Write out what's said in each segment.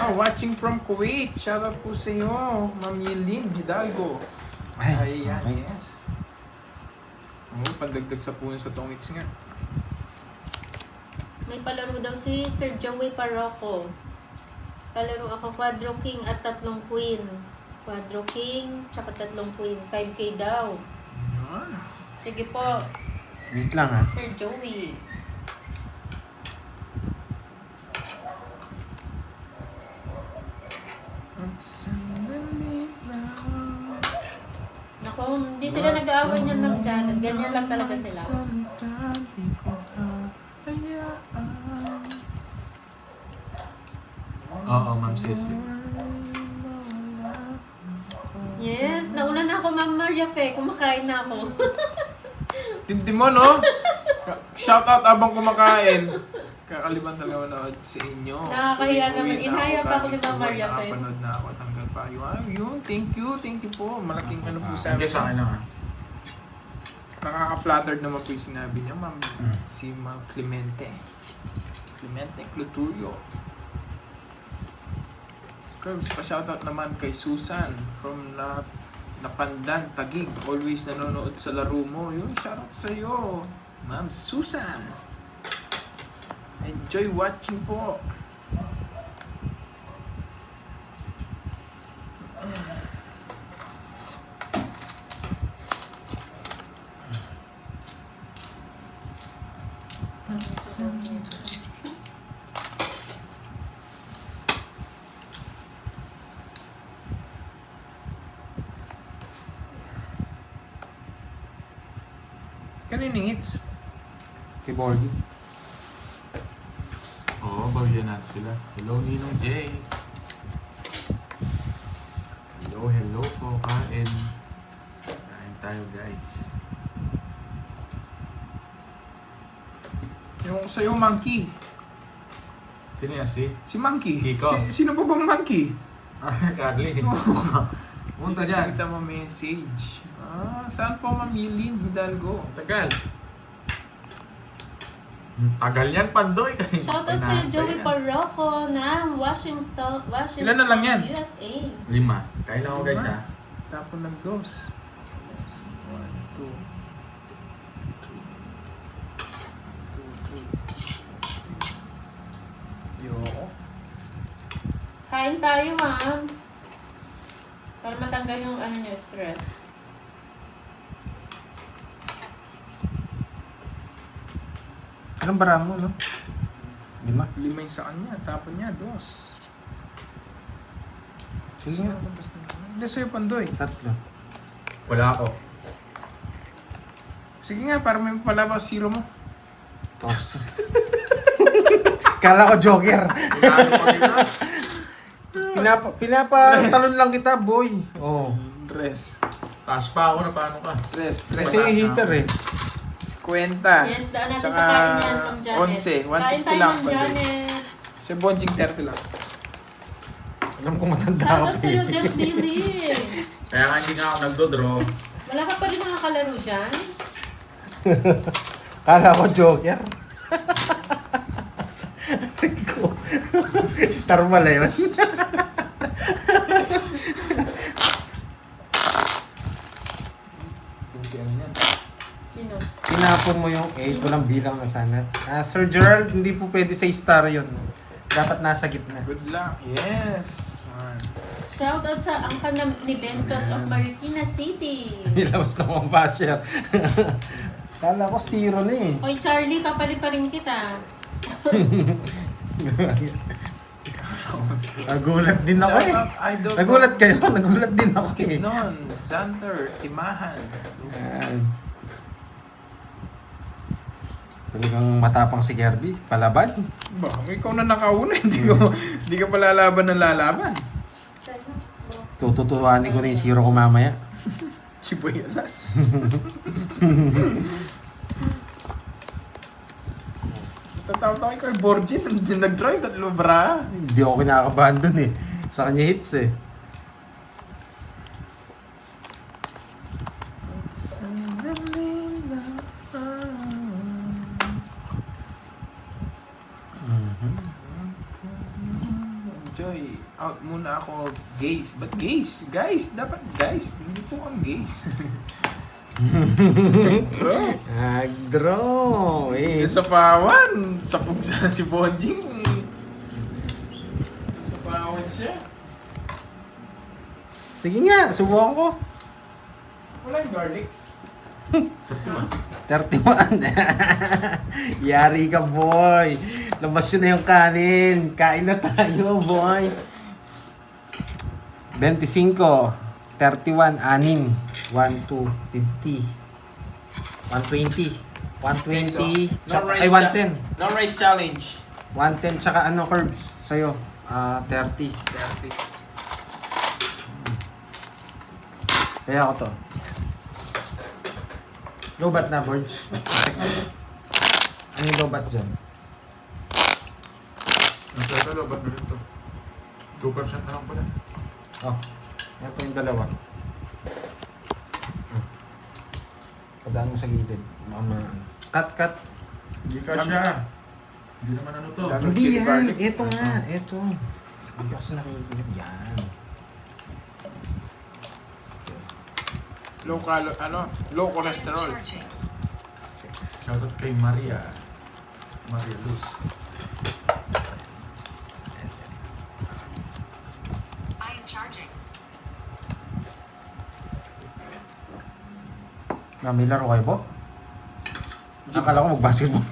Wow, watching from Kuwait. Shoutout po sa iyo, Ma'am Yelin Hidalgo. Ay, Ayan, okay. yes. Oh, pandagdag sa puno sa tongits nga. May palaro daw si Sir Joey Parroco. Palaro ako Quadro King at 3 Queen. Quadro King, tsaka 3 Queen. 5K daw. Ayan. Sige po, Wait lang ha. Sir Joey. At sandali lang. Naku, hindi sila nag-aaway niyan, Ma'am Janet. Ganyan lang talaga sila. Oo, Ma'am Ceci. Yes, nauna na ako, Ma'am Maria Fe. Kumakain na ako. Tindi mo, no? Shoutout abang kumakain. Kakaliban talaga manood sa inyo. Nakakahiya Tuwing-uwi naman. na Inaya ako pa ako galing ni sa Ma'am work, Maria Fe. nakapanood na ako at hanggang pa. Yun, thank you po. Malaking ano po sa Hindi amin. sa akin lang ha. Nakaka-flattered naman po yung sinabi niya, Ma'am. Si Ma'am Clemente. Clemente Cluturio. Curbs, pa-shoutout naman kay Susan from Napandan, Taguig. Always nanonood sa laro mo. Yun, shoutout sa iyo, Ma'am Susan. Enjoy watching po. Kaninong hits? Kay Borgie. Oo, bagyan natin sila. Hello, Ninong J. Hello po, kain. Kain tayo, guys. Yung sa'yo, Monkey. Sino yan si? Si Monkey. Kiko. Sino ba bang Monkey? Carly. Punta dyan. Kita mo message. Saan po, Ma'am Yelin Hidalgo? Tagal. Tagal yan, Pandoy. Shoutout si Joey Parroco ng Washington, Ilan na lang yan? USA. 5. Kain lang ako, guys, ha. Tapon ng dos. Yes. 1, 2, 3. Yo. Kain tayo, Ma'am. Para matanggal yung ano niyo, stress. Anong bara mo, no? 5. 5 yung sa kanya. Tapon niya, dos. Sige nga. Hindi sa'yo, Pandoy. 3. Wala ako. Sige nga, para may palabas zero mo. Tos. Kala ko joker. Ano pa kita? Pinapatalon lang kita, boy. Oh. Tres. Taas pa ako na paano ka. Tres. Kasi hitter eh. 50. Yes, daan natin Tsaka sa kain yan, Ma'am Janet. 11. 160 lang, Ma'am Pandoy. Janet. Si Bonjing 30 lang. Alam ko matanda ako. Shoutout sa'yo, Del Billy. Kaya nga hindi nga ako nagdodraw. Wala ka pa rin nakakalaro dyan? Kala ko joker. Ko. Star pala yun. Sino? Pinapon mo yung 8, walang bilang na sana. Sir Gerald, hindi po pwede sa star yun. Dapat nasa gitna. Good luck. Yes. Shoutout sa angkan ni Bentot of Marikina City. Nilabas na akong basher. Kala ko 0 na eh. Oy, Charlie, papalit pa rin kita. Nagulat din ako eh. Idol. Nagulat kayo, nagulat din ako eh. Non, Xanter, Timahan. Yan. Talagang matapang si Gerby, palaban. Ba, ikaw na nakauna, hindi ka palalaban ng lalaban. Tututuhanin ko na yung 0 ko mamaya. Si Boy Alas. Tatawa-tawa ko kay Borgin, nag-draw yung 3 bra. Hindi ako kinakabahan dun eh. Sa kanya hits eh. Enjoy. out muna ako, gays. Ba't gays? Guys, dapat guys. Hindi po kang gays. Draw. Sa pawan. Sapog sana si Bonjing. Sa pawan siya. Sige nga, subukan ko. Wala yung garlics. 31. Yari ka, boy. Labas yun na yung kanin. Kain na tayo, boy. 25. 31. 6. 1, 2, 50. 120. 120. Ay, 110. No rice challenge. 110 tsaka ano, Curbs? Sa'yo. 30. 30. Kaya ako to. Lobat na, Borge. Ano yung lobat dyan? Ang talo, ba't na rin to? 2% na lang pala. Oh, ito yung dalawa. Padaan mo sa gilid. Cut. Hindi ka siya. Hindi naman ano to. Dami. Hindi chili yan. garlic. Ito nga. Ito. Hindi kasi nakikinig yan. Low cholesterol. Shoutout kay Maria. Maria Luz. I am charging. May laro kayo, Bo? Akala ko mag-basketball.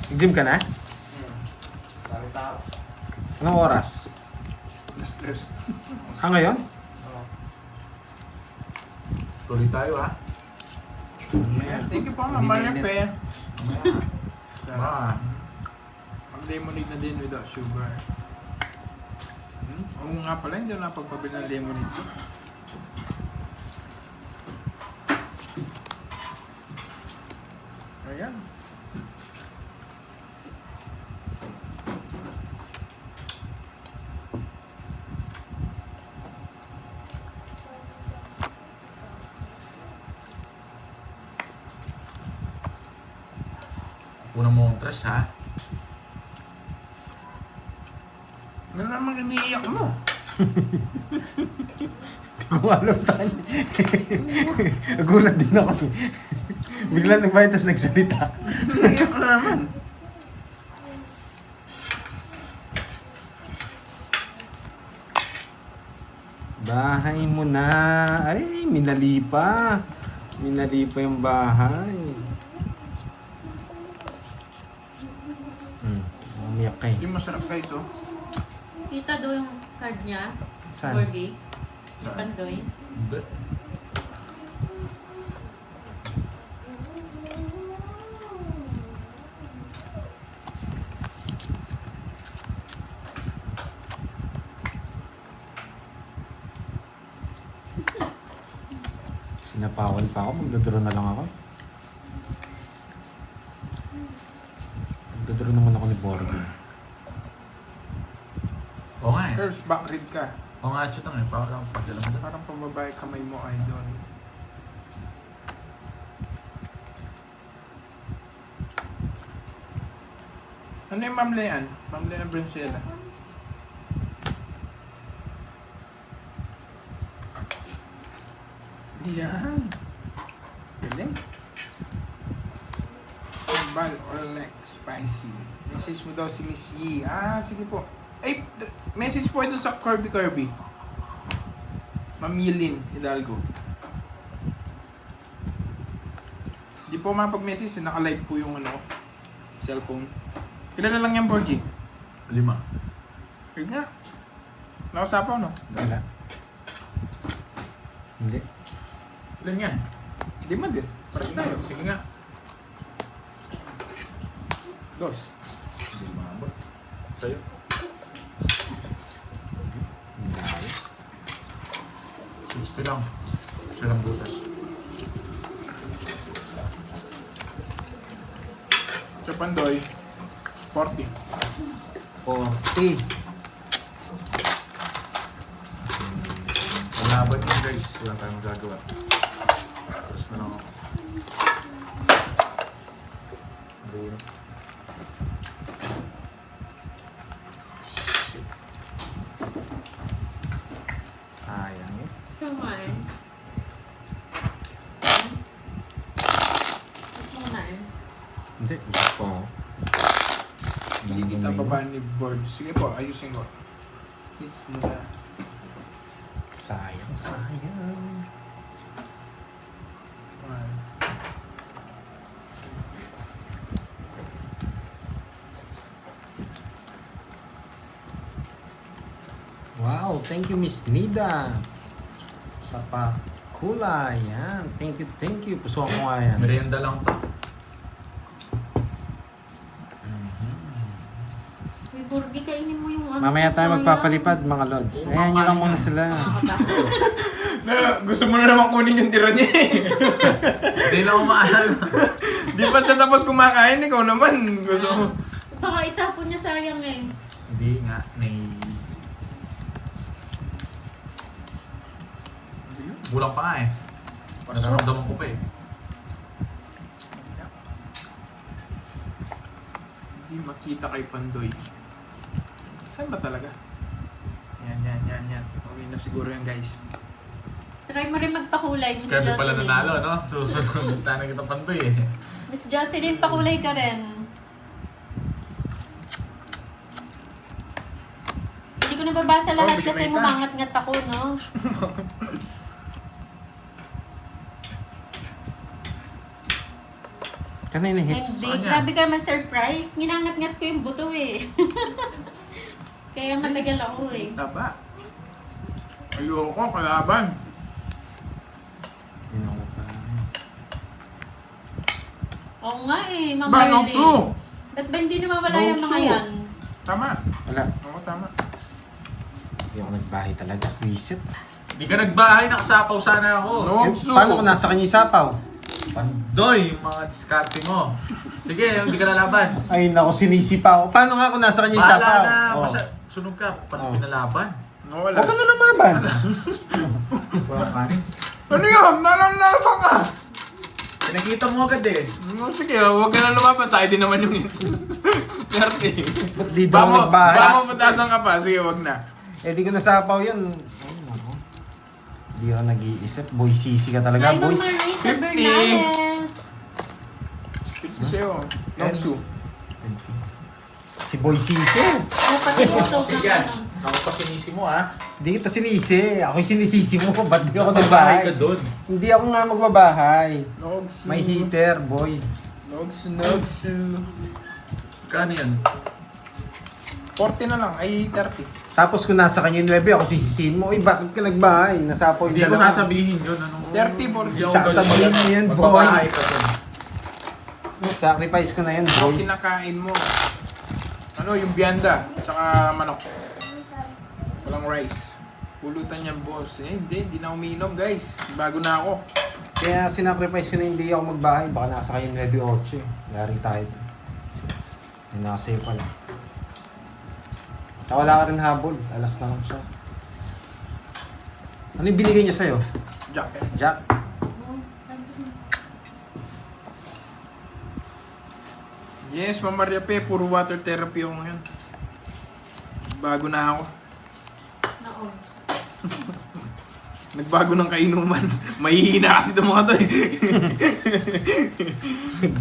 Nag-gym ka na? Sorry tao. Anong oras? Stress. Ngayon? Tuloy tayo ha. Yes, thank you po, Ma'am Hindi Maria mainit. Fe. Ma. Mag-lemonade na din without sugar. Oo nga pala, hindi na pagpabili ng lemonade ko. Ayan. Una mo ang tres ha. Ano naman iniiyak mo? Kung alam saan. Nagulat din ako. Bigla nagbayad tapos nagsalita. Iniiyak na naman. Bahay mo na. Ay, minali pa. Minali pa yung bahay. Umiyak ka eh. Yung masarap guys, oh. Kita daw yung card niya. Saan? Gordy. Si Saan? Pandoy. Hindi. Sinapawan pa ako. Magdodro na lang ako. Magdodro naman ako ni Borgie. Oo nga eh. Curves, backread ka. Oo nga, chutang eh. Parang pagdala mo. Parang pambabae kamay mo, idol. Ano yung Ma'am Leanne? Ma'am Leanne Brincela. Yan. Galing. Sambal or like spicy. Message mo daw si Miss Yi. Sige po. Ay, message po ito sa Kirby. Ma'am Yilin Hidalgo. Di po mapag-message, naka-live po yung ano, cellphone. Ilan na lang yan, Borgie? 5. Kaya nga. Nakasapaw, no? Wala. Hindi. Ilan yan? Di man din. Paras tayo. Sige nga. Dos. Hindi maabot. Sa'yo. Ang dami. 60 lang. Silang butas. Sa Pandoy, 40. 40. Malaban yun guys. Wala tayong magagawa. Tapos na lang ako. Bruno. Hindi kita baba ni board. Sige po, ayusin ko. Hits mo na. Sayang, sayang. One. Wow, thank you Miss Nida. Sa pakulay, yan. Thank you. Puso ko nga yan. Merienda lang to. May burgi, kainin mo yung ano. Mamaya tayo sayang. magpapalipad mga lods. Ayan nyo lang muna sila. Gusto mo na naman kunin yung tira niya eh. Hindi na umahal. Di pa siya tapos kumakain, ikaw naman. Gusto mo. Baka itapon niya, sayang eh. Hindi nga, Bulang pa nga eh. Nararamdaman ko pa eh. Hindi makita kay Pandoy. Saan ba talaga? Yan. Okay na siguro yan, guys. Try mo rin magpakulay, Miss Kaya pala Jocelyn. nanalo, no? Susunod sana kita pantoy eh. Miss Jocelyn, pakulay ka rin. Hindi ko nababasa lahat hindi ka kasi nakita. mumangat-ngat ako, no? Kanina hits. Hindi, Ano yan? grabe ka man surprise. Ginangat-ngat ko yung buto eh. Kaya matagal ako eh. Taba. Ayoko, kalaban. Yun ako pa. Oo nga eh, Ma'am Ba, Marley. Noksu? Ba't ba hindi nawawala yung mga Noksu. yan? Tama. Wala. Oo, tama. Hindi ako nagbahay talaga. Visit. Hindi ka nagbahay, nakasapaw sana ako. Noksu. Paano kung nasa kanya yung sapaw? Pandoy, yung mga diskarte mo. Sige, hindi ka lalaban. Ay nako, sinisipa ako. Paano nga kung nasa kanya yung Bahala sapaw? na, Oh. sunog ka, Oh. pinalaban. Wala. Huwag ka na lumaban. Walang kanin. Ano yun? Nalalaba ka! Nakita mo agad eh. Sige, huwag ka na lumaban. Sa'yo din naman yung 30. Ba't di daw nagbahay? Baka mapatasan ka pa. Sige, huwag na. Eh di ko nasapaw yun. Ay nako. Hindi ako nag-iisip. Boy, sisi ka talaga, Hi, boy. Ma'am Marisa 50. Bernales. 50 sa'yo. Noksu. Si Boy Sisi. Ano pati puso Sige ng yan. ano. Ako pa sinisi mo ha. Hindi kita sinisi. Ako yung sinisisi mo. Ba't di ako Nagbahay nagbahay? ka doon. Hindi ako nga magbabahay. Noksu. May heater, boy. Noksu. Kano yan? 40 na lang. Ay, 30. Tapos kung nasa kanya yung 9, ako sisisihin mo. Uy, bakit ka nagbahay? Nasapaw yung Hindi ko dalawa. sasabihin yun. Anong... 30, 40. Hindi ako Sasabihin mo yan, boy. Magbabahay ka doon. Sacrifice ko na yan, Ako boy. kinakain mo. Ano, yung bianda. Tsaka manok. Walang rice. Pulutan yan, boss. Eh, hindi na umiinom, guys. Bago na ako. Kaya sinacrifice ko na hindi ako magbahay. Baka nasa kanya 9-8 eh. Yari tayo. Hindi nakasayo pala. Tsaka wala ka rin habol. Alas na lang siya. Ano yung binigay niya sa'yo? Jack. Jack? Yes, Ma'am Maria Pe. Puro water therapy ako ngayon. Bago na ako. Naon. Nagbago ng kainuman. Mahihina kasi itong mga to eh.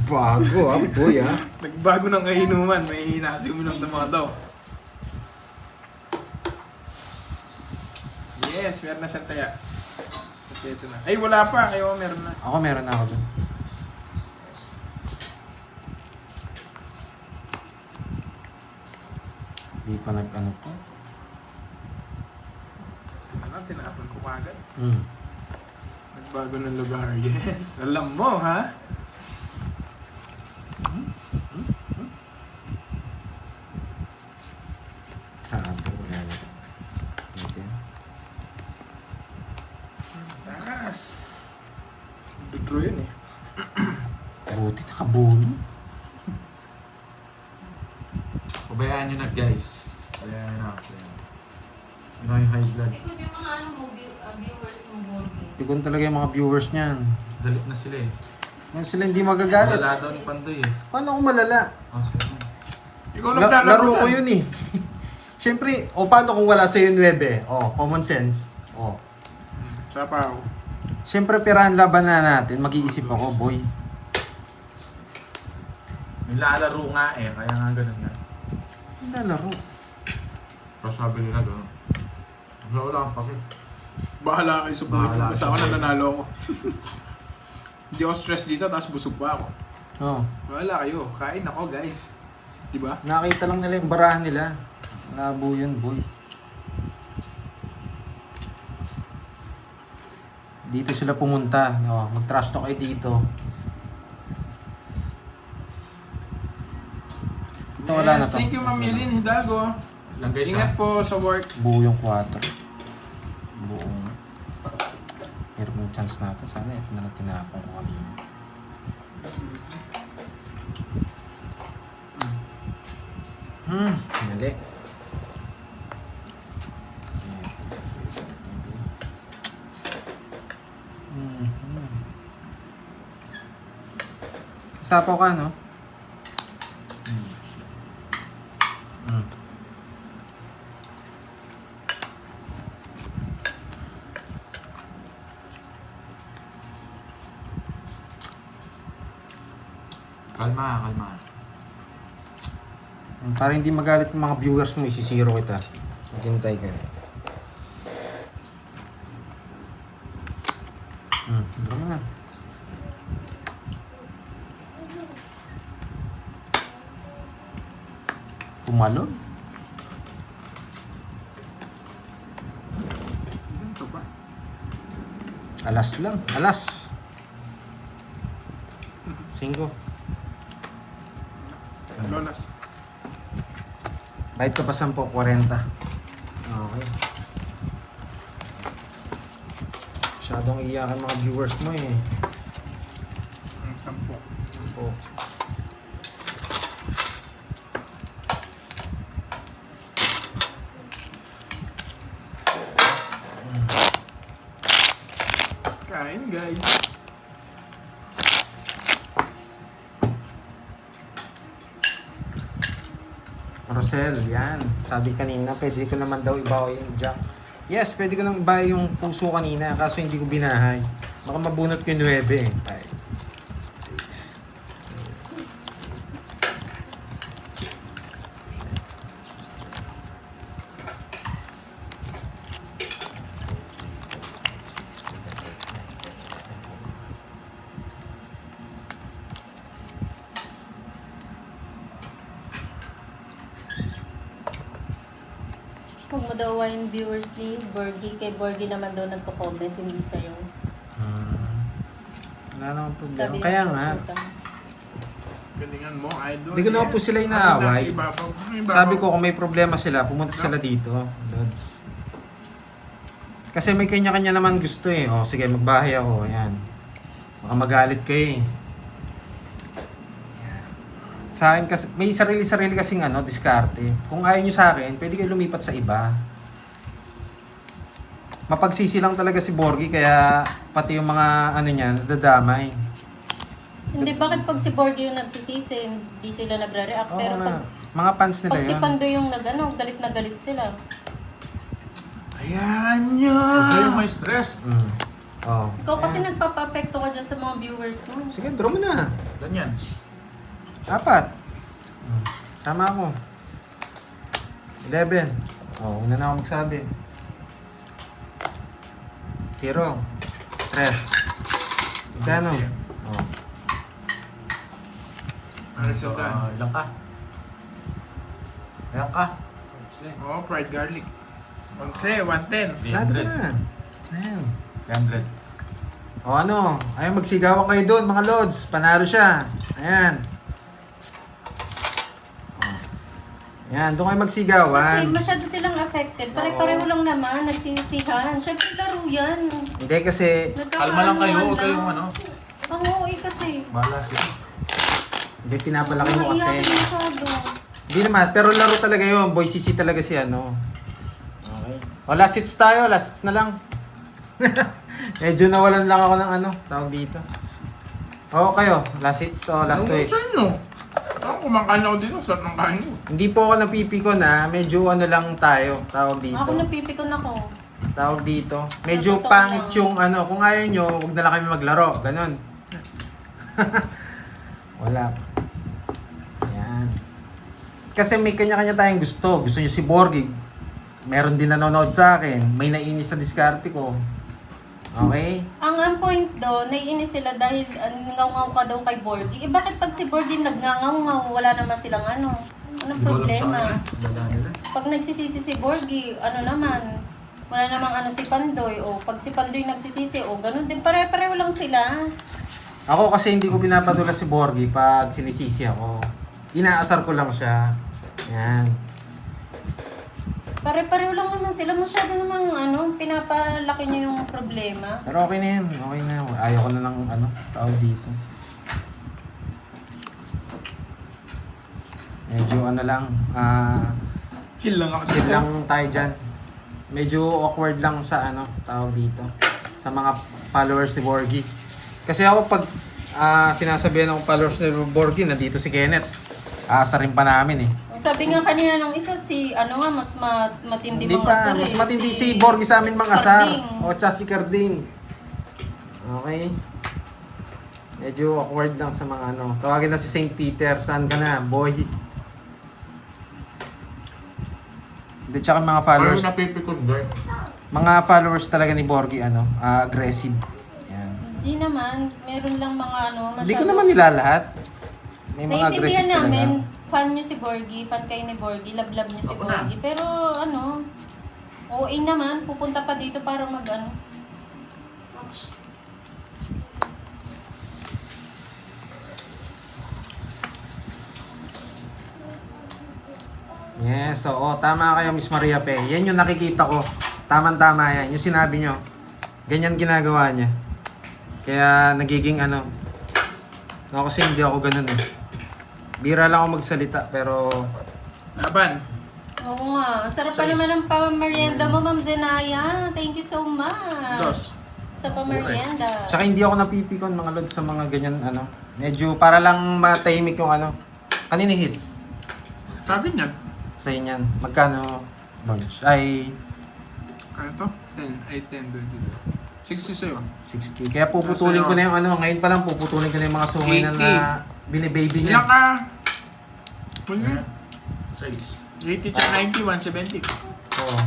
Bago ah, boy ah. Nagbago ng kainuman. Mahihina kasi uminom ng mga to. Yes, meron na siyang taya. Okay, ito na. Ay, wala pa. Ayaw, meron na. Ako meron na ako dun. Di pa nag-ano to. Ano, tinapon ko kagad. Hmm. Nagbago ng lugar. Yes. Alam mo, ha? Habo, wala na. Okay. Takas. Bigro yun eh. Buti nakabuno. Pabayaan nyo na guys. Pabayaan nyo na. Ano yung high blood? Ikaw yung mga ano mo, viewers mo, Borgi. Tigon talaga yung mga viewers niyan. Dalit na sila eh. Yan sila hindi magagalit. Wala daw ni Pandoy eh. Paano ako malala? Oh, sige. Ikaw Laro ko yun eh. Siyempre, o paano kung wala sa'yo 9? O, common sense. O. Sapaw. Siyempre, pirahan laban na natin. Mag-iisip ako, boy. May lalaro nga eh. Kaya nga ganun nga. Lalaro. Tapos sabi nila gano'n. Wala kang pake. Bahala kayo sa buhay niyo. Bahala Basta sa ako buhay. nananalo ako. Hindi ako stress dito, tapos busog pa ako. Oh. Bahala kayo. Kain ako, guys. Diba? Nakita lang nila yung barahan nila. Labo yun, boy. Dito sila pumunta. No, mag-trust talk kayo dito. Ito wala na to. Thank you, Ma'am Yelin Hidalgo. Lang guys Ingat po sa work. Buo yung 4. Buong. Pero may chance natin. Sana ito na lang tinapong ko kanina. Mali. Sapaw ka, no? Kalma, kalma. Para hindi magalit yung mga viewers mo, isisiro kita. Maghintay kayo. Dito na. Pumalon? Ganito ba? Alas lang. Alas. 5. Lolas. Bayad ka pa 10, 40. Okay. Masyadong iyakan mga viewers mo eh. 10. Oh. Kain, guys. Rosel, yan. Sabi kanina, pwede ko naman daw ibawa yung jack. Yes, pwede ko nang ibawa yung puso kanina, kaso hindi ko binahay. Baka mabunot ko yung 9 eh. 5, Huwag mo daw yung viewers ni Borgie. Kay Borgie naman daw nagko-comment, hindi sa'yo. Wala namang problema. Sabi Kaya niya, nga, "Utang." Galingan mo, idol. Hindi ko naman po sila inaaway. Nasa ibabaw. Ang ibabaw. sabi ko kung may problema sila, pumunta sila dito. Lods. Kasi may kanya-kanya naman gusto eh. O sige, magbahay ako. Ayan. Baka magalit kayo eh. Sa akin kasi, may sarili-sarili kasing diskarte. Kung ayaw nyo sa akin, pwede kayo lumipat sa iba. Mapagsisi lang talaga si Borgie, kaya pati yung mga niya, nadadamay. Hindi, bakit pag si Borgie yung nagsisisi, hindi sila nagre-react. Oo Pero na. pag, Mga fans nila pag si yun. Pando yung galit na galit sila. Ayan nyo. Huwag kayong may stress. Oh. Ikaw kasi nagpapa-apekto ka dyan sa mga viewers mo. Sige, draw mo na. Ganyan. 4. Tama ako. 11. Oh, una na ako magsabi. 0. 3. Gano? Oh. Ano sa dan? Ilang ka? Ilang ka? Oh, fried garlic. 11, 110. Sabi ko 300. na. Ayan. 300. O ayaw magsigawan kayo doon mga lods. Panalo siya. Ayan. Yan, doon kayo Kasi magsigawan. masyado silang affected. Pare-pareho lang naman, nagsisisihan. Siyempre laro yan. Hindi kasi, Kalma lang kayo, huwag kayong Ang OA kasi. Bahala siya. hindi pinapalaki mo kasi. Maiyakin masyado. Hindi naman, pero laro talaga yun. Boy CC talaga si Okay. O, last hits tayo. Last hits na lang. Medyo nawalan lang ako ng tawag dito. O, kayo. Last hits o last Ano hits. sa inyo? Ako kumakain ako dito. Sarap ng kain mo. Hindi po ako napipikon medyo lang tayo. Tawag dito. Ako napipikon ako. Tawag dito. Medyo Totoo pangit lang. yung kung ayaw nyo, huwag na lang kami maglaro. Ganon. Wala. Yan. kasi may kanya-kanya tayong gusto. Gusto niyo si Borgi. Meron din nanonood sa akin. May naiinis sa diskarte ko. Okay? Ang point doon, naiinis sila dahil ngaw-ngaw ka daw kay Borgie. Eh bakit pag si Borgie nagngangaw, wala naman silang ano? Anong problema? Dala nila. Pag nagsisisi si Borgie, ano naman? Wala namang ano si Pandoy. O pag si Pandoy nagsisisi, o ganun din. Pare-pareho lang sila. Ako kasi hindi ko pinapatula si Borgi pag sinisisi ako. Inaasar ko lang siya. Yan. Pare-pareho lang naman sila. Masyado namang ano, pinapalaki niyo yung problema. Pero okay na yun. Okay na. Ayaw ko na ng ano, tawag dito. Medyo ano lang. Chill lang ako. Chill lang tayo dyan. Medyo awkward lang sa ano, tawag dito. Sa mga followers ni Borgi. Kasi ako pag sinasabihan ng followers ni Borgi, nandito si Kenneth. Aasarin pa namin eh. Sabi nga kanina ng isa, si ano nga, mas matindi Hindi mga pa, asar mas eh. matindi si Borgi sa amin mga asar. Carding. O, tsaka si Carding. Okay. Medyo awkward lang sa mga ano. Tawagin na si St. Peter. Saan ka na, boy? Hindi, tsaka mga followers. Parang napipikon, guys. Mga followers talaga ni Borgi, ano, aggressive. Yan. Hindi naman, meron lang mga ano, masyado. Hindi ko naman nila lahat. May mga aggressive naiintindihan talaga. namin, fan nyo si Borgie, fan kayo ni Borgie, love-love nyo si Ako na. Borgie. Pero ano, OA naman, pupunta pa dito para mag ano. Yes, oo. Tama kayo, Miss Maria Pe. Yan yung nakikita ko. Tama-tama yan. Yung sinabi nyo. Ganyan ginagawa niya. Kaya nagiging ano. No, kasi hindi ako ganun eh. Bira lang ako magsalita, pero Laban. Oo nga, ang sarap pa naman ng pamerienda mo, Ma'am Zenaya. Thank you so much. Dos. Sa pamerienda. tsaka hindi ako napipikon mga lods sa mga ganyan ano. Medyo para lang matahimik yung ano. Kanina hits? Sabi niyan. Sa inyan. Magkano launch? Ay, Ano to? 10. Ay, 10. 22. 60 sa'yo. 60. Kaya puputulin ko na yung ano. Ngayon pa lang puputulin ko na yung mga sungay na 80. binibaby Ilan niya. ka? Huli? 6. 80 tsaka 90, 170. Oo.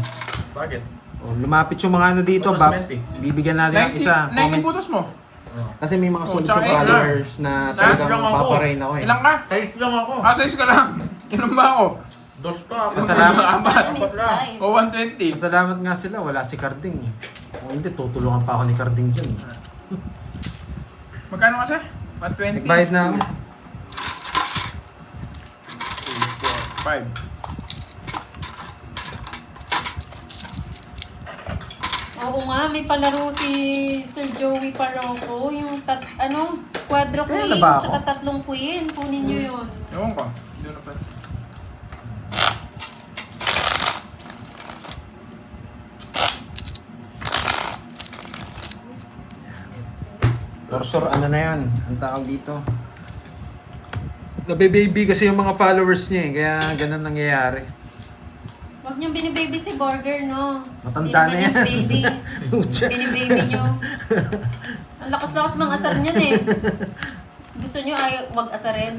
Bakit? Oh, lumapit yung mga ano dito, Tapos 20. bibigyan natin ng 90, isa. 90 Comment. putos mo. Oh. Kasi may mga Oh, solid tsaka followers na talagang lang ako. paparain ako eh. Ilan ka? 6 lang ako. Size ka lang. Ilan ba ako? 2 ka. Salamat. Apat. Ano is life? O 120. Salamat nga sila, wala si Carding eh. Kung hindi, tutulungan pa ako ni Carding dyan eh. Magkano kasi? 120. Nagbayad na ako. 5. Oo nga, may palaro si Sir Joey Parroco. Yung quadro Kaya queen, na ba ako? tsaka tatlong queen. Kunin nyo yun. Ewan ko. Hindi ko na For sure, ano na yun, ang tawag dito. Nabe-baby kasi yung mga followers niya eh, kaya ganun nangyayari. Huwag niyong binibaby si Burger, no? Matanda na Hindi yan. naman yung baby. Binibaby niyo. Ang lakas-lakas mga asar niyan eh. Gusto niyo ay wag asarin.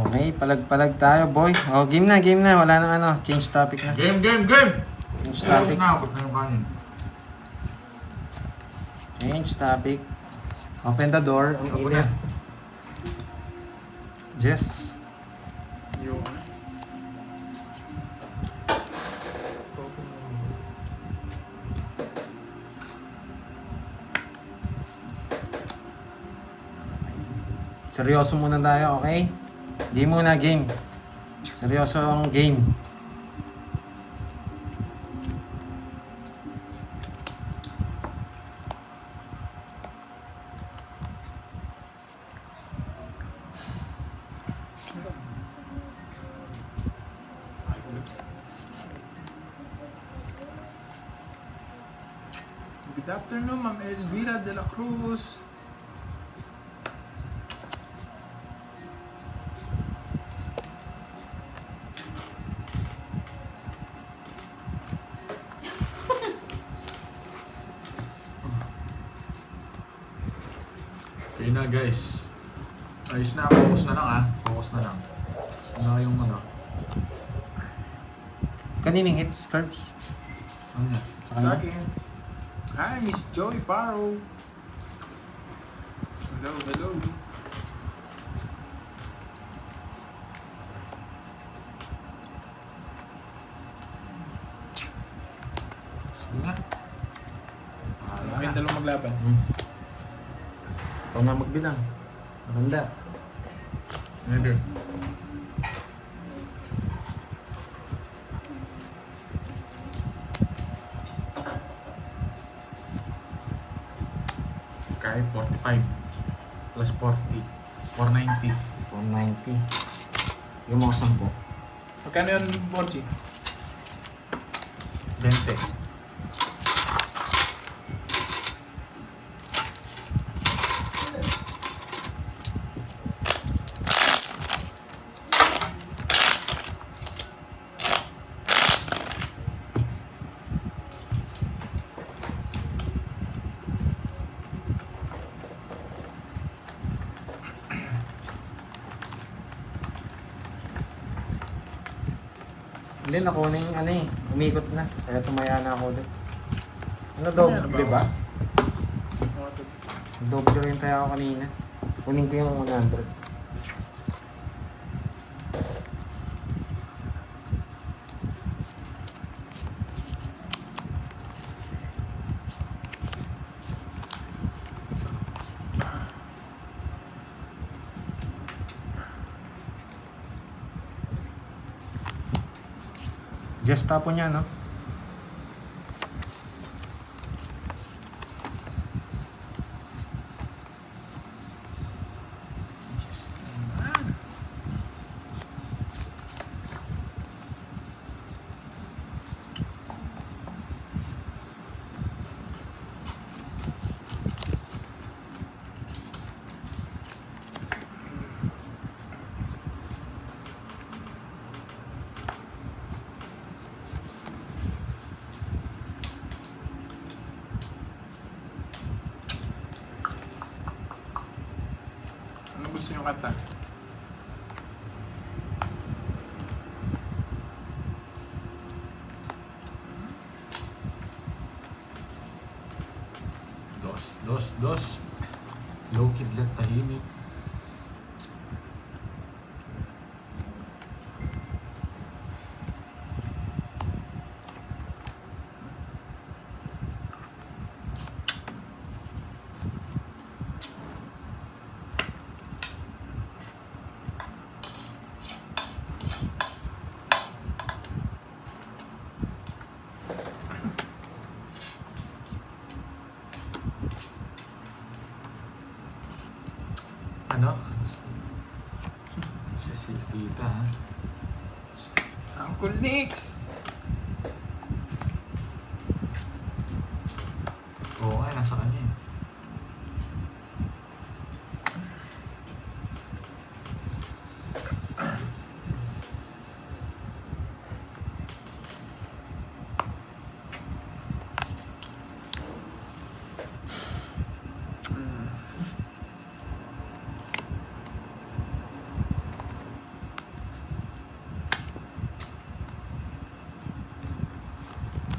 Okay, palag-palag tayo boy. Oh, game na. Wala nang ano, change topic na. Game! Change topic. Nakapot na yung kanin. Change topic. Open the door. Ang Ako init. na. Jess. Yung... Seryoso muna tayo, okay? Game muna, game. Seryoso ang game. Good afternoon, Ma'am Elvira de la Cruz. Sige na guys. Ayos na, focus na lang focus na lang. Ano yung ano? Kanining hits, Curbs? Ano yan? Sa Sa kanya? akin. Hi, Miss Joey Paro. Hello, hello. Sige nga. Kayong dalawang maglaban. Ikaw na magbilang. Maganda. Maybe. Kaya 45 plus 40. 490. 190. Yung mga 10. Magkano yun, Borgi? 20. Hindi, nakuha na yung ano eh. Umikot na. Kaya tumaya na ako ulit. Ano Ano doble ba? ba? Doble rin tayo ako kanina. Kunin ko yung 100. Just tapo niya, no? Ano gusto nyo kanta? Dos. Low kidlat tahimik. Ano? Si tita Uncle Nix! Oo nga, nasa kanya eh.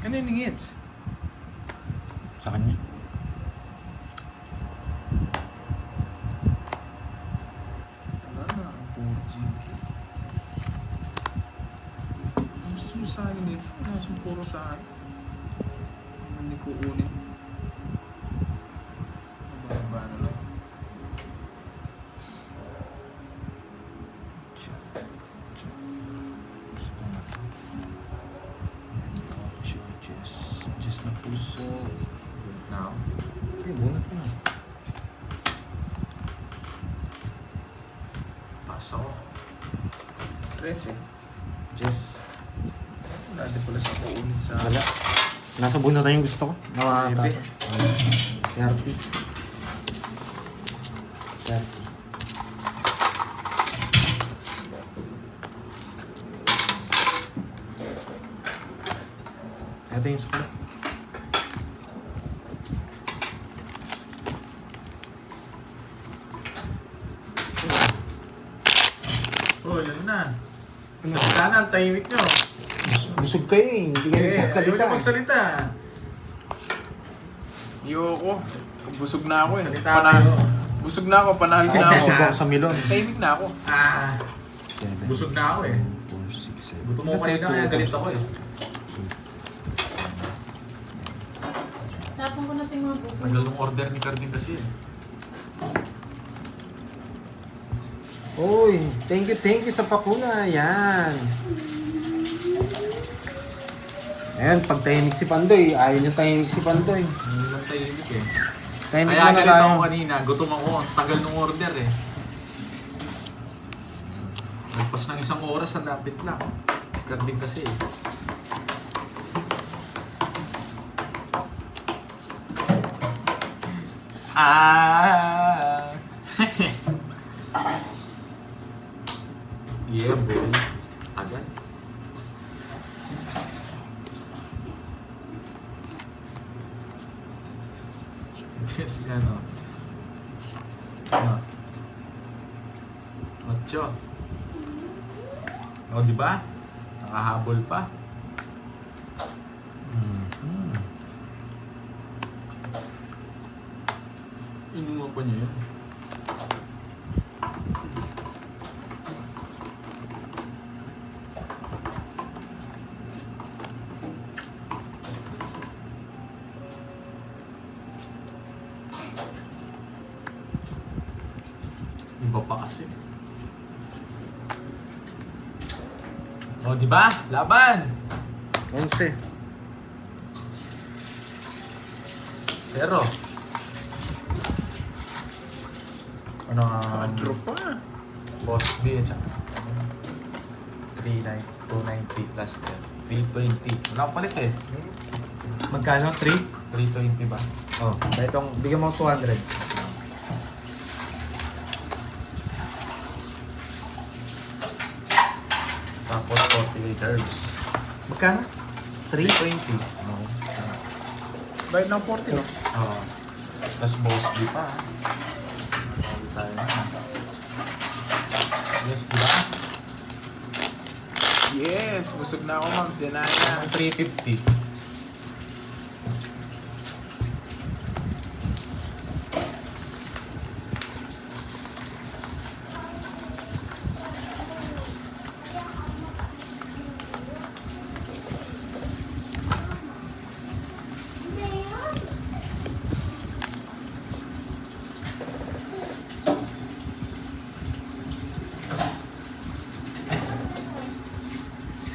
Ano yung hits? Sa kanya. Wala na, ang Borgi. Gusto mo sa akin dito? Gusto mo puro sa akin? Hindi ko unin. Mababa na lang. Gusto na to. Just na puso. Now, Hindi, bunot na. paso. 13. Just. Wala din pala sa unin sa... Wala. Nasa bunot na yung gusto ko. Nawata. Bebe. 30. 30. Ito yung split. Oh, yan na. Salita na, ang tahimik nyo. Busog kayo eh. Hindi kayo Ayaw nagsasalita. nyo magsalita. Ayoko. Busog na ako eh. Salita kayo. Busog na ako, panalo na ako. Busog ako sa milon. Tahimik na ako. Busog na ako eh. 4, 6, 7. Gutom mo kanina kaya galit ako eh. Tapon ko na ito yung mga buko. Nagalong order ni Cardin kasi eh. Uy, thank you sa pakuna. Yan. Ayan, pag tahimik si Pandoy, ayaw niya tahimik si Pandoy. Hindi lang tahimik eh. Tahimik Kaya na galit tayo. ako kanina, gutom ako. Ang tagal ng order eh. Nagpas ng 1 oras, ang lapit lang. Si Cardin kasi eh. Ah! Yeah, boy. Tagal. Yes, ano. Ano? 8. O, di ba? Nakahabol pa. Inuwa pa niya yun. Iba pa kasi. O, di ba? Laban! 11. Pero, ano Drop pa. Boss B at saka 290 plus 10. 320. Wala akong palit eh. Magkano? 3? 320 ba? Oh, itong bigyan mo 200. Tapos 48 herbs. Magkano? 320. No. Bayad ng 40 no? Oo. Plus Boss B pa. Bawi tayo na. Yes, di ba? Yes, busog na ako ma'am. Sinaya. Ang 350.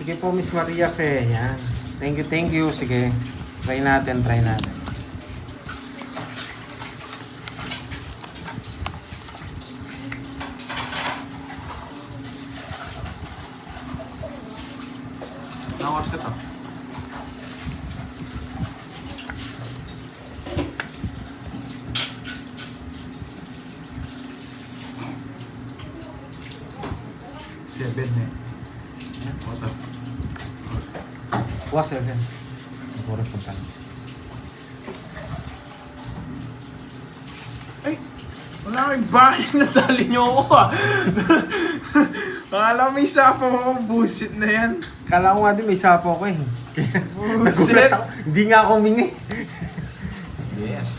Sige po, Miss Maria Fe. Yan. Thank you. Sige. Try natin. Nawas ka to. Seven eh. Oto. Bukas 7. Siguro punta na. Ay! Wala kang bahay na tali niyo ako ah. Akala ko may sapo ako. Busit na yan. Kala ko nga din may sapo ko eh. Busit! Nagulat ako. Hindi nga ako humingi. Yes.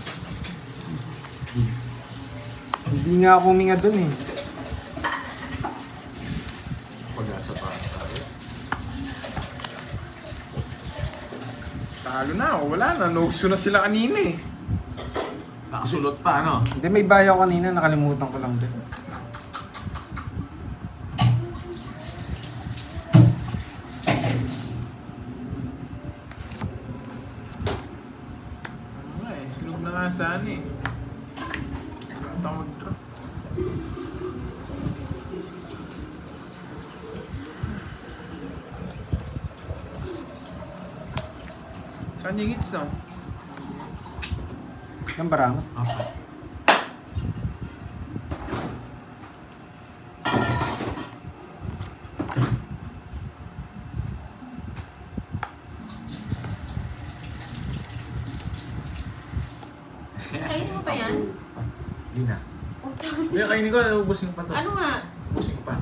Hindi nga ako huminga dun eh. Pag-asa pa tayo. Talo na ako. Wala na. Nuso na sila kanina eh. Nakasulot pa, ano? Hindi, may bayo kanina. Nakalimutan ko lang din. Ay, sunog na nga sana eh. Wala tayong mag-drop. Saan yung hits no? Yung barang. Okay. Kainin mo pa yan? Hindi na. Oh, dami. Kaya kainin ko, ubusin ko pa to. Ano nga? Ubusin ko pa.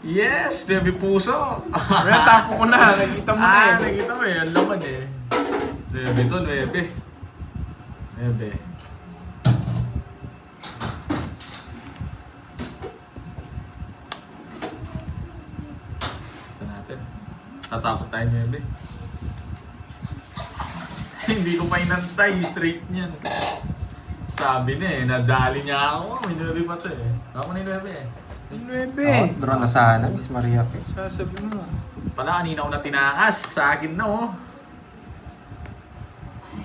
Yes! Baby puso! Kaya tapo ko na, nakita mo na eh. Nakita mo eh. Ang laman eh. Baby to, baby. Baby. Ito natin. Tatakot tayo, baby. Hindi ko pa inantay. Straight niyan. Sabi niya eh, nadali niya ako. May nubi pa to eh. Ako na yung nubi eh. Oh, draw na sana, Miss Maria Fe. Sasabi mo. Pala, kanina ko na tinakas. Sa akin na oh.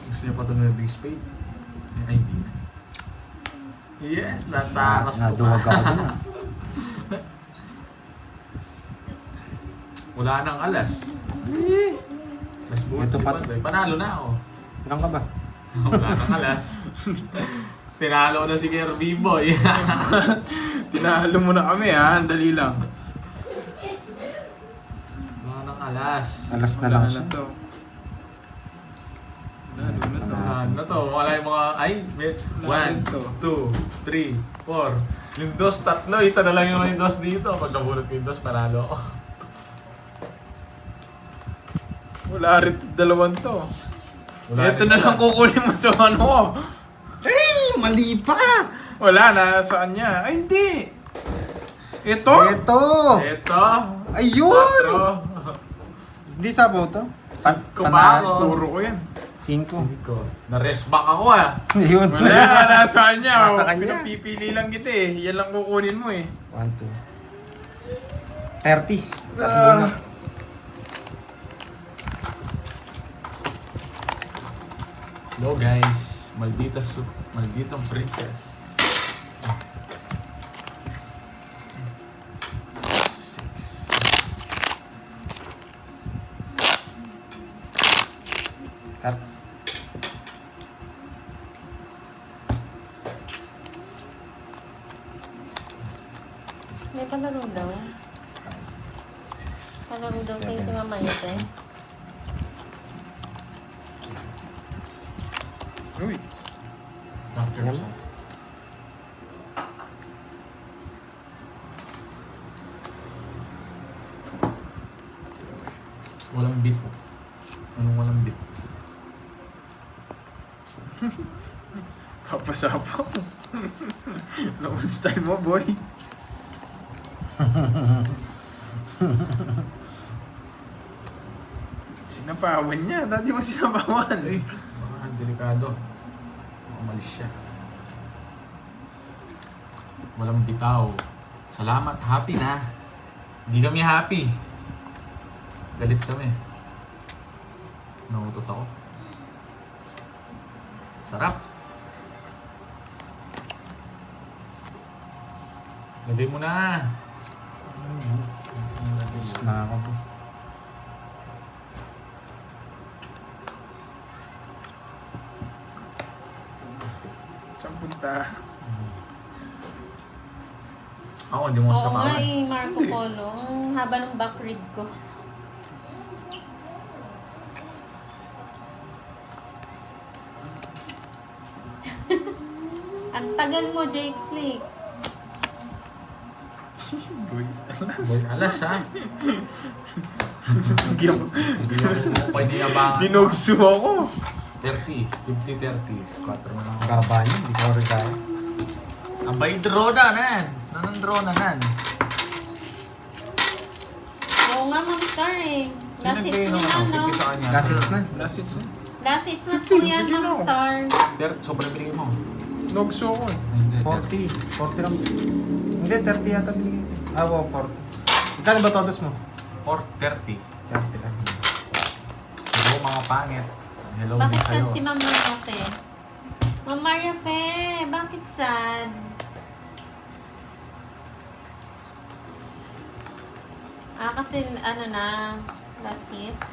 Gusto niya pa ito na big spade? Ay, hindi na. Yes, natakas ko Naduwag pa. ako dun. Wala nang alas. Mas buhat Ito si pa- Pandoy. Panalo na ako. Ilang ka ba? Wala nang alas. Tinalo na si Kirby Boy. Tinalo mo na kami ha, dali lang. Wala nang alas. Alas na lang Wala siya. na to. Wala na to. Ano to? Wala yung mga... Ay, may... Wala 1, to. 2, 3, 4. Yung dos, tatlo. Isa na lang yung dos dito. Pag nabulot ko yung dos, panalo ako. Wala rin dalawang to. Wala Ito rin na lang alas. kukunin mo sa ano ko. Ay, mali pa! Wala na, saan niya? Ay, hindi. Ito? Ito! Ito. Ayun! 4. Hindi sabaw to? Cinco pa ako. Turo ko yan. 5. Na-rest back ako ah. Ayun. Wala na, nasaan niya? Nasa kanya. Pinapipili lang kita eh. Yan lang kukunin mo eh. 1, 2. 30. Hello guys. Malditang princess. 6. Cut. May palaro daw. Palaro daw sa'yo si Mama Yete. Uy. Doctor Yan. Song. Walang beat. Anong walang beat? Kapasapaw. Laman style mo, boy. Sinapawan niya. Dati mo sinapawan. Ay, baka delikado. Umalis siya. Walang bitaw. Salamat, happy na. Hindi kami happy. Galit kami. Nautot ako. Sarap. Lagay mo na. Na ako po. Saan punta? Ako, hindi mo Oo sa nga kawan. eh, Marco Polo. Ang haba ng back read ko. Ang tagal mo, Jake Slick. Boy. Boy, alas ha. Bigyan mo. Hindi ako pwede abangan. Dinogso ako. 30, 50-30. 4 na lang. Gaba niya, hindi ko rin kaya. Abay, draw na nan. Nanang-draw na nan. Oo nga, Ma'am Star eh. Last hits Sino niya nagkayo na, no? Sa kanya. Gasit na. Last hits na. Last hits na po yan, Ma'am Star. Sobrang binigay mo. Nogso ako. Hindi, 40. 40 lang. Hindi, 30 yata binigay. Ah, wow, 40. Magkano ba todos mo? 4:30. 30 lang. Hello mga pangit. Hello din Bakit kayo. sad si Ma'am Maria Fe? Ma'am Maria Fe, bakit sad? Kasi ano na, last hits.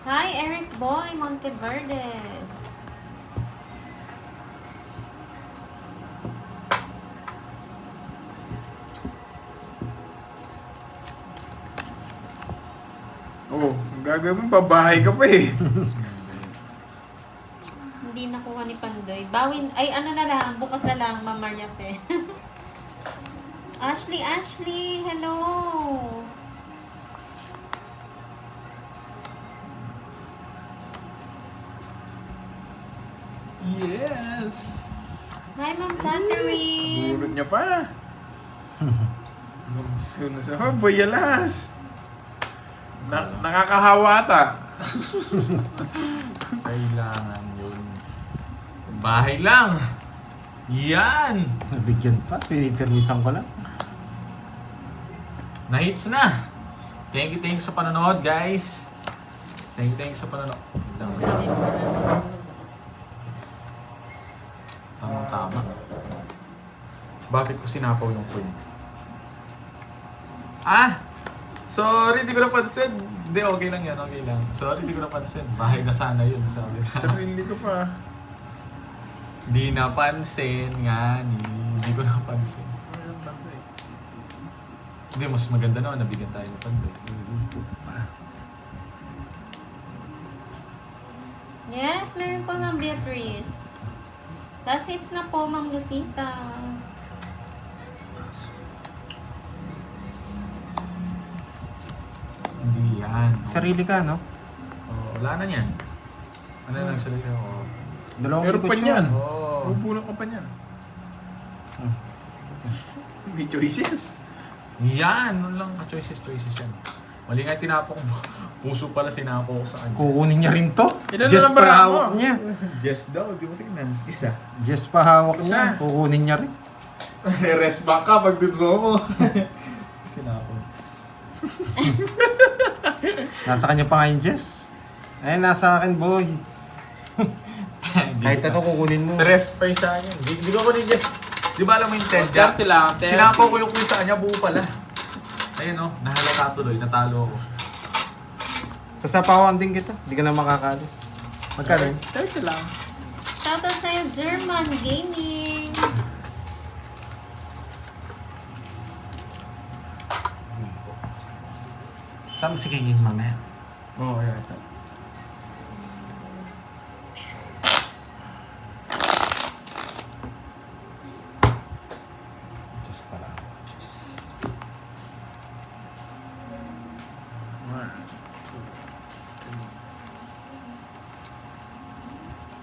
Hi, Eric Boy, Monteverde. Oo, ang gagawin mo, babahay ka pa eh. Hindi nakuha ni Pandoy. Bawin, ay ano na lang, bukas na lang, Ma'am Maria Fe. Ashley, hello! Yes! Hi, Ma'am Catherine! Burot niya pa. Bunso na sa boy, alas. Nakakahawa ata. Kailangan yun. Bahay lang. Yan. Nabigyan pa. Pinipirmisan ko lang. Na-hits na. Thank you sa panonood, guys. Thank you sa panonood. Tama. Bakit ko sinapaw yung coin? Sorry, di ko napansin. Hindi, okay lang yan, okay lang. Sorry, di ko napansin. Bahay na sana yun, sabi. Sarili ko pa. Di napansin nga ni. Hindi ko napansin. Hindi, mas maganda naman. Nabigyan tayo ng panday. Yes, meron po, Ma'am Beatrice. Last hits na po, Ma'am Lucita. Hindi yan. Sarili ka, no? Wala na yan. Ano lang sarili ko? Dalawang Meron ikot pa niyan. yun. Pupuno ka pa niyan. May choices. Yan! Nun lang. Choices yan. Mali nga tinapok mo. Puso pala sinapo ko sa kanya. Kukunin niya rin to. Ilan na Just lang ba pa na hawak mo? niya. Just daw, di mo tingnan. Isa. Just pa hawak Isa. niya. Kukunin niya rin. Rest back ka pag dinro mo. Sinapo. Nasa kanya pa nga yung Jess. Ay, nasa akin, boy. Kahit ano kukunin mo. Rest pa yung sa akin. Di ko ni Just. Di ba alam mo yung 10 jack? 30 lang. 30. Sinapo ko yung quiz sa kanya, buo pala. Ayun o, nahalata tuloy, natalo ako. Sasapawan din kita. Hindi ka na makakalis. Magkano yun? 30 lang. Shoutout sa'yo, Zerman Gaming. Saan mo si Kingin mamaya? Oo, yeah. Just pala. Just.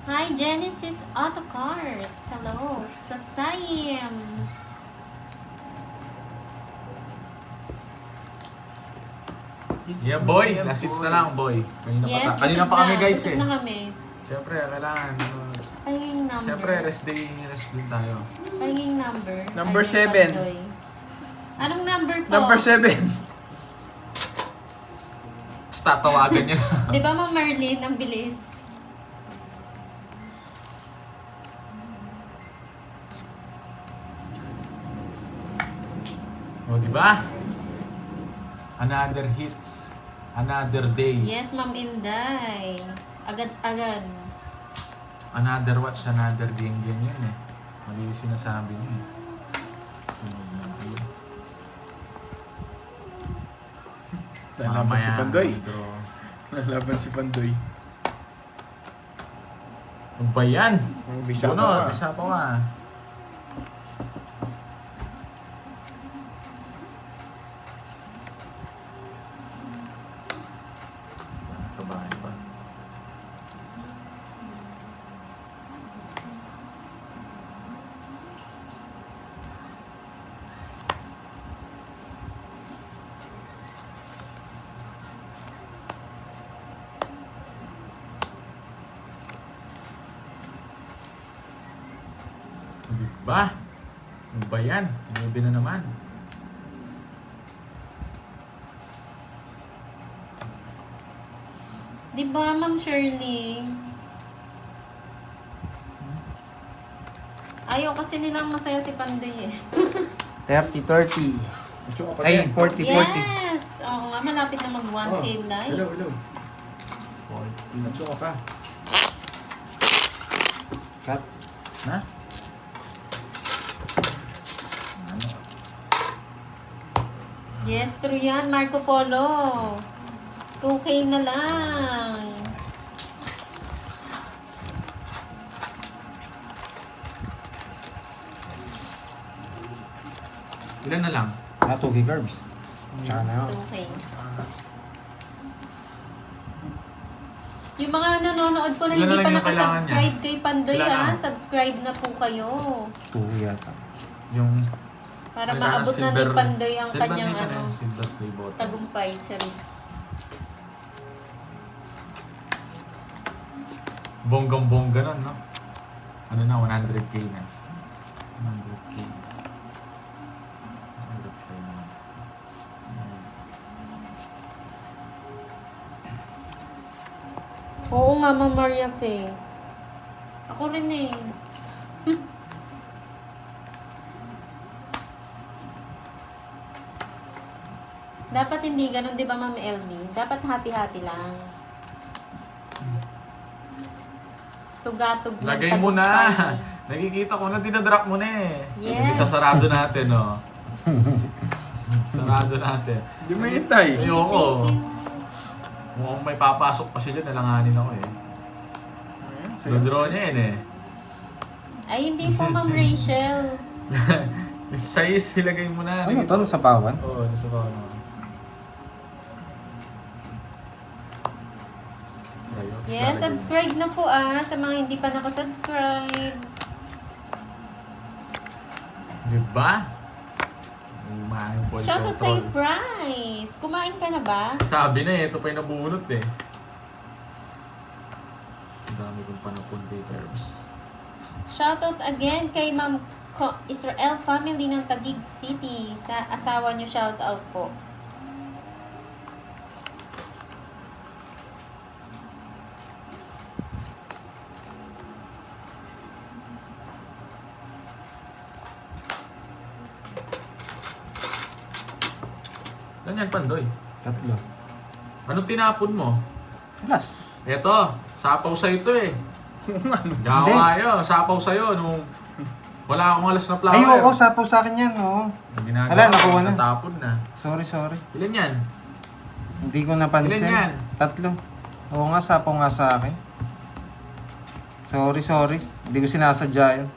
Hi, Genesis Auto Cars. Hello, Sasayim. Yeah, boy. Last hits na lang, boy. Yes, Kanina pa kami, guys, busog eh. na kami. Siyempre, kailangan. Pahinging number. Siyempre, rest din tayo. Pahinging number. Number Ay, 7. Pandoy. Anong number po? Number 7. Tapos tatawagan niya. Di ba, Ma'am Marlene? Ang bilis. O, di ba? Another hits. Another day. Yes, Ma'am Inday. Agad-agad. Another watch, another game yun eh. Mali yung sinasabi niya eh. Sunod na kayo. Lalaban si Pandoy. draw. Lalaban si Pandoy. Ano ba yan? Bisa Ano? pa. Bisa pa nga. Tabahin pa. Diba? Ano ba yan? Maybe na naman. Di ba, Ma'am Shirley? Ayaw kasi nilang masaya si Pandoy eh. 30-30. Macho ka Ay, 40-40. Yes! Oo nga, malapit na mag 1K Oh, likes. Macho ka pa. Cut. Na? Yes, true yan, Marco Polo. 2K na lang. Ilan na lang? 2K carbs. Tsaka na yun. Okay. Yung mga nanonood po na Ilan na hindi lang pa yung kailangan nakasubscribe kay Pandoy Ilan na? subscribe na po kayo. 2 yata. Yung... Para kailangan maabot na ni silver- Pandoy ang silver kanyang dito na ano, yun, silver play button. tagumpay, charis. Bonggang-bongga nun, no? Ano na, 100k na. 100k. 100k na. Oo nga, Ma'am Maria Fe. Ako rin eh. Dapat hindi ganun, di ba, Ma'am Elmi? Dapat happy-happy lang. Tugatog ng Lagay mo na! tagumpay. Nakikita ko na, dinadrop mo na eh. Yes. Isasarado natin, no? Sarado natin. Hindi mo inintay. Thank you, Ayoko. thank you. Mukhang may papasok pa siya dyan, nalanganin ako eh. Ayan, sayo, Dodraw sayo. niya yun eh. Ay, hindi po, Ma'am Rachel. Size, ilagay mo na. Ano to? Sa pawan? Oo, nasa pa ako. Yes, subscribe na po sa mga hindi pa nakasubscribe. Diba? Umahin po Shoutout sa'yo, Bryce. Kumain ka na ba? Sabi na eh, ito pa yung nabunot eh. Ang dami kong panapon papers. Shoutout again kay Ma'am Israel family ng Taguig City. Sa asawa niyo, shoutout po. Ganyan, Pandoy. 3. Anong tinapon mo? Plus. Eto, sapaw sa ito eh. Gawa yun, sapaw sa'yo nung wala akong alas na flower. Ay, oo, sapaw sa akin yan, oo. Ang ginagawa Hala, ko, nakuha na. natapon na. Sorry. Ilan yan? Hindi ko napansin. Ilan yan? 3. Oo nga, sapaw nga sa akin. Sorry. Hindi ko sinasadya yun.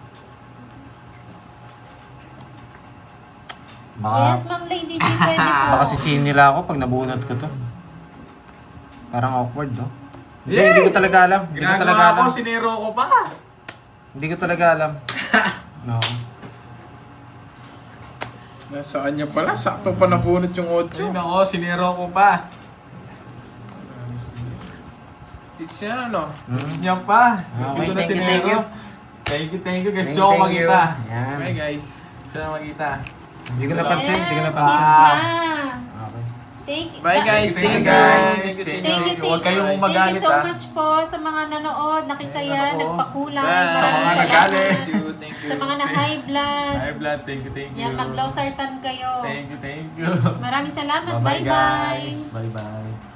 Yes, Ma'am Lady G, pwede po. Baka sisihin nila ako pag nabunot ko to. Parang awkward, no? Yay! Hindi ko talaga alam. Hindi ko talaga Ginagawa ko, alam. sinero ko pa. Hindi ko talaga alam. No. Nasa kanya pala, sakto pa nabunot yung 8. Ayun ako, sinero ko pa. It's yan, ano? It's niya pa. Okay, Hindi ko na thank you, sinero. thank you. Thank you. Guys, Thank gusto ko you. makita. Yan. Okay, guys. Gusto ko makita. Hindi ko napansin. Hindi ko Yes, napansin. yeah. Okay. Thank you. Bye, guys. Thank you, Thank you, guys. Thank you, Thank you, Huwag kayong Thank you magalit, so ah. much po sa mga nanood, nakisaya, Ayun ako. nagpakulay. Bye. Sa mga Maraming nagalit. Thank you, thank you. Sa mga na high blood. Hi, Vlad. Thank you. Yan, mag-low sartan kayo. Thank you. Maraming salamat. Bye-bye, Bye-bye. guys. Bye-bye.